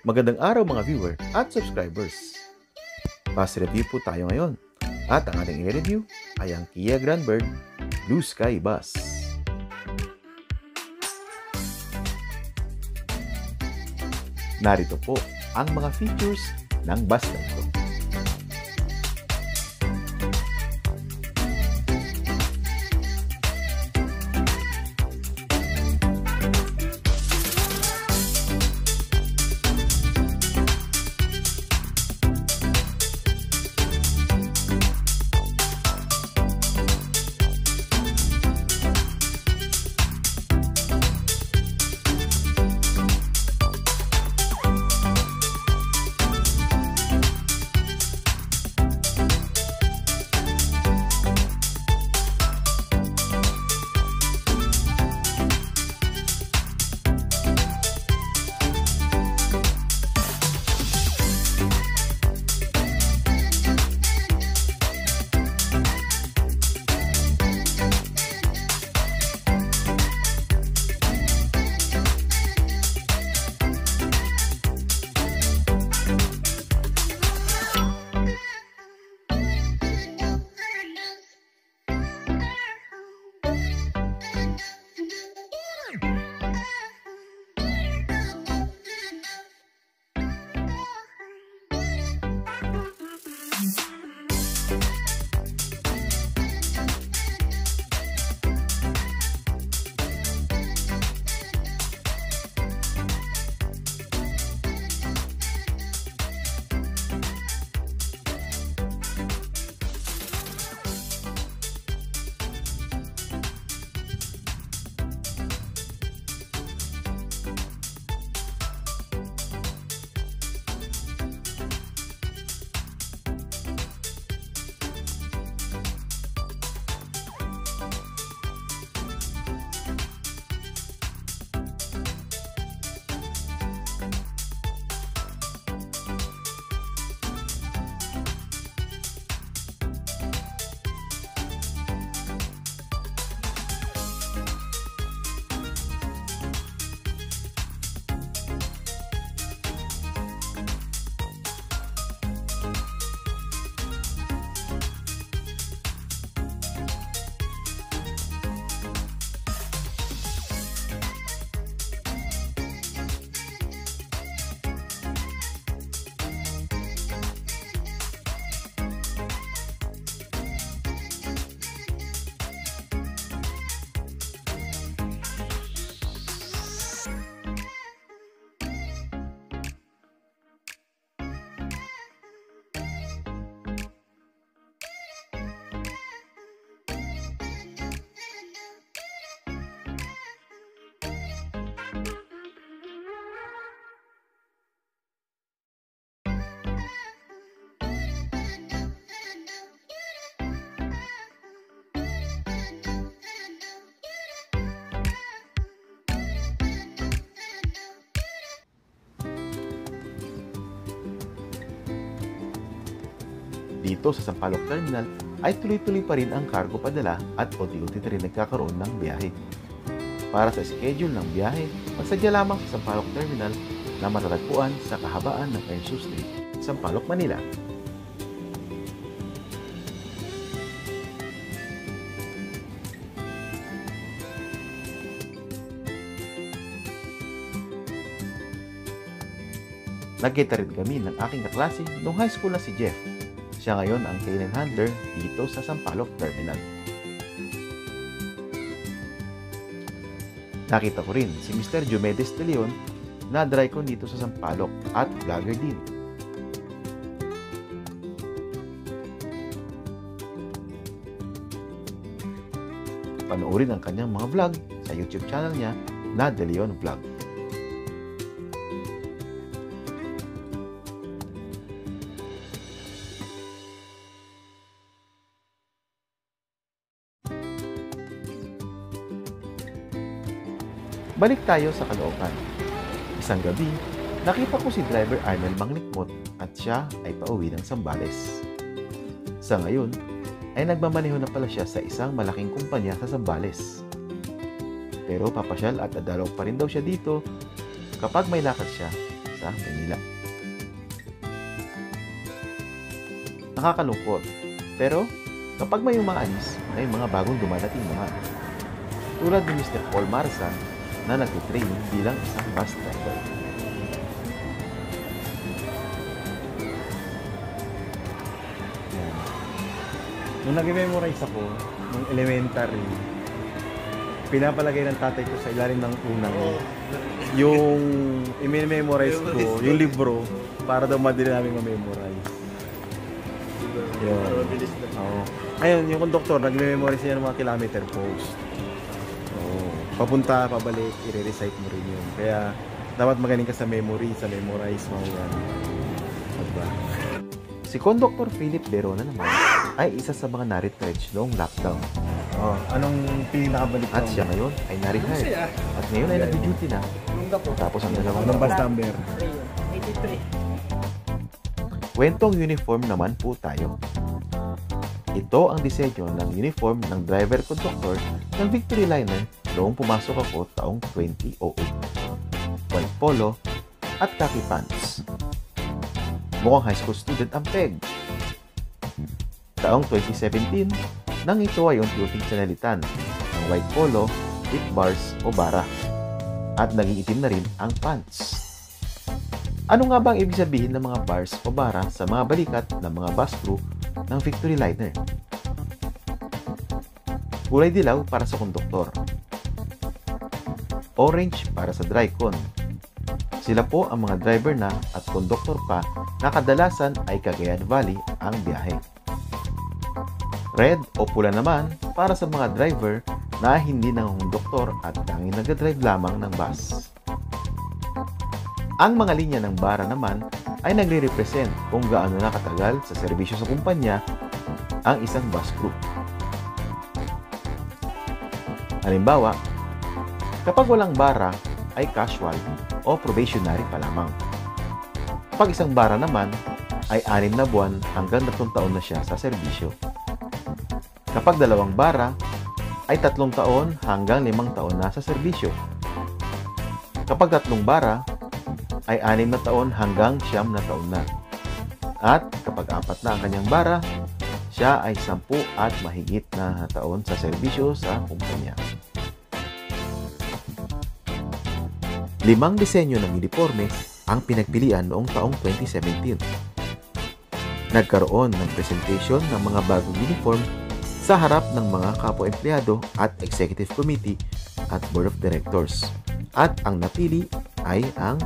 Magandang araw mga viewer at subscribers. Bus review po tayo ngayon. At ang ating i-review ay ang Kia Grandbird Blue Sky Bus. Narito po ang mga features ng bus na ito. Dito sa Sampaloc Terminal ay tuloy-tuloy pa rin ang cargo padala at unti-unti na rin nagkakaroon ng biyahe. Para sa schedule ng biyahe, magsadya lamang sa Sampaloc Terminal na matatagpuan sa kahabaan ng Pencio Street, Sampaloc, Manila. Nagkita rin kami ng aking kaklase noong high school na si Jeff. Siya ngayon ang K9 handler dito sa Sampaloc Terminal. Nakita ko rin si Mr. Diomedes de Leon na drycon dito sa Sampaloc at vlogger din. Panoorin ang kanyang mga vlog sa YouTube channel niya na De Leon Vlog. Balik tayo sa Caloocan. Isang gabi, nakita ko si driver Arnel Manglikmot at siya ay pauwi ng Zambales. Sa ngayon, ay nagmamaneho na pala siya sa isang malaking kumpanya sa Zambales. Pero papasyal at dadalaw pa rin daw siya dito kapag may lakad siya sa Manila. Nakakalungkot, pero kapag may umaalis, may mga bagong dumadating naman. Tulad ni Mr. Paul Marsan na nagtitraining bilang isang bus driver. Yan. Nung nag-memorize ako, nung elementary, pinapalagay ng tatay ko sa ilalim ng unang yung i-memorize ko, yung libro, para daw madali namin ma-memorize. Yun. Oo. Ngayon, yung conductor, nag-memorize niya ng mga kilometer post. Oo. Papunta, pabalik, i-recite mo rin yun. Kaya, dapat magaling ka sa memory, sa memorize mo yan. Diba? Si Conductor Philip Verona naman ay isa sa mga na-retrench noong lockdown. Oh, anong pinakabalik At siya ngayon ay na-rehire. At ngayon ay nag-duty na. Tapos ang dalawang Anong bus number? 83. Kwentong uniform naman po tayo. Ito ang disenyo ng uniform ng driver-conductor ng Victory Liner noong pumasok ako taong 2008. White polo at khaki pants. Mukhang high school student ang peg. Taong 2017, nang ito ay unti-unting sinalitan ng white polo with bars o bara. At naging itim na rin ang pants. Ano nga ba ang ibig sabihin ng mga bars o bara sa mga balikat ng mga bus crew ng Victory Liner? Kulay dilaw para sa konduktor. Orange para sa drycon. Sila po ang mga driver na at konduktor pa na kadalasan ay Cagayan Valley ang biyahe. Red o pula naman para sa mga driver na hindi nangungonduktor at tanging nagdadrive lamang ng bus. Ang mga linya ng bara naman ay nagre-represent kung gaano na katagal sa serbisyo sa kumpanya ang isang bus crew. Halimbawa, kapag walang bara ay casual o probationary pa lamang. Kapag isang bara naman ay 6 na buwan hanggang 3 taon na siya sa serbisyo. Kapag dalawang bara ay 3 taon hanggang 5 taon na sa serbisyo. Kapag 3 bara ay 6 na taon hanggang 9 na taon na. At kapag 4 na ang kanyang bara, siya ay 10 at mahigit na taon sa serbisyo sa kumpanya. 5 disenyo ng uniforme ang pinagpilian noong taong 2017. Nagkaroon ng presentation ng mga bagong uniform sa harap ng mga kapwa-empleyado at executive committee at board of directors. At ang napili ay ang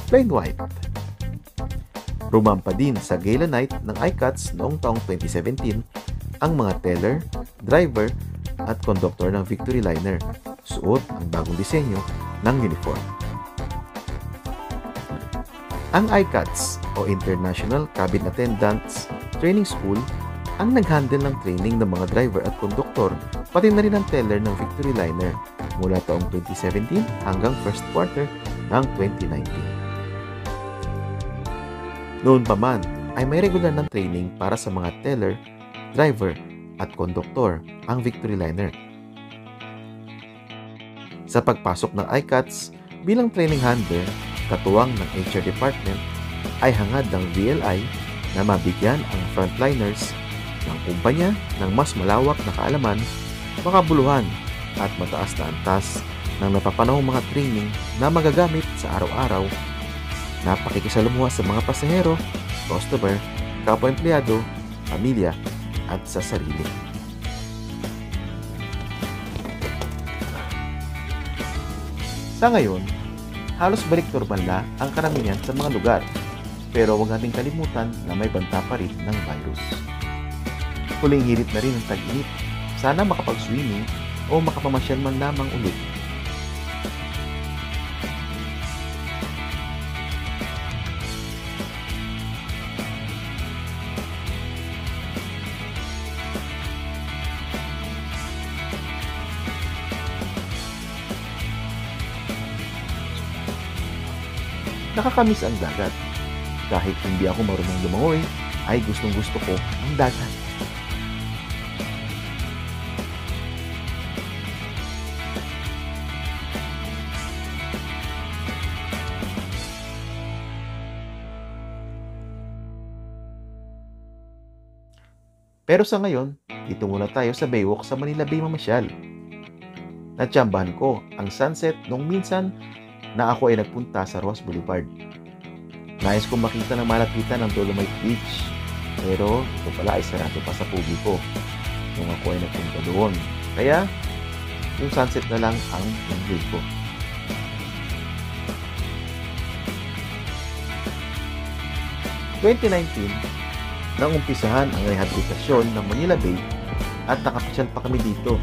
plain white. Rumampa din sa gala night ng ICATS noong taong 2017 ang mga teller, driver at conductor ng Victory Liner. Suot ang bagong disenyo ng uniform. Ang ICATS o International Cabin Attendants Training School ang nag-handle ng training ng mga driver at conductor pati na rin ang teller ng Victory Liner mula taong 2017 hanggang first quarter ng 2019. Noon pa man ay may regular ng training para sa mga teller, driver at conductor ang Victory Liner. Sa pagpasok ng ICATS bilang training handler, katuwang ng HR department ay hangad ng VLI na mabigyan ang frontliners ng kumpanya ng mas malawak na kaalaman, makabuluhan at mataas na antas ng napapanahong mga training na magagamit sa araw-araw na pakikisalamuha sa mga pasahero, customer, kapwa-empleyado, pamilya at sa sarili. Sa ngayon, halos balik normal na ang karamihan sa mga lugar, pero huwag nating kalimutan na may banta pa rin ng virus. Huling hirit na rin ang tag-init. Sana makapag-swimming o makapamasyal man lamang ulit. Nakakamiss ang dagat. Kahit hindi ako marunong lumangoy, ay gustong-gusto ko ang dagat. Pero sa ngayon, dito muna tayo sa Baywalk sa Manila Bay mamasyal. Natsambahan ko ang sunset nung minsan na ako ay nagpunta sa Ross Boulevard. Nais kong makita ng malapitan ng Dolomite Beach, pero ito pala ay sarado pa sa publiko nung ako ay nagpunta doon. Kaya, yung sunset na lang ang enjoy ko. Nang umpisahan ang rehabilitasyon ng Manila Bay at nakapasyal pa kami dito.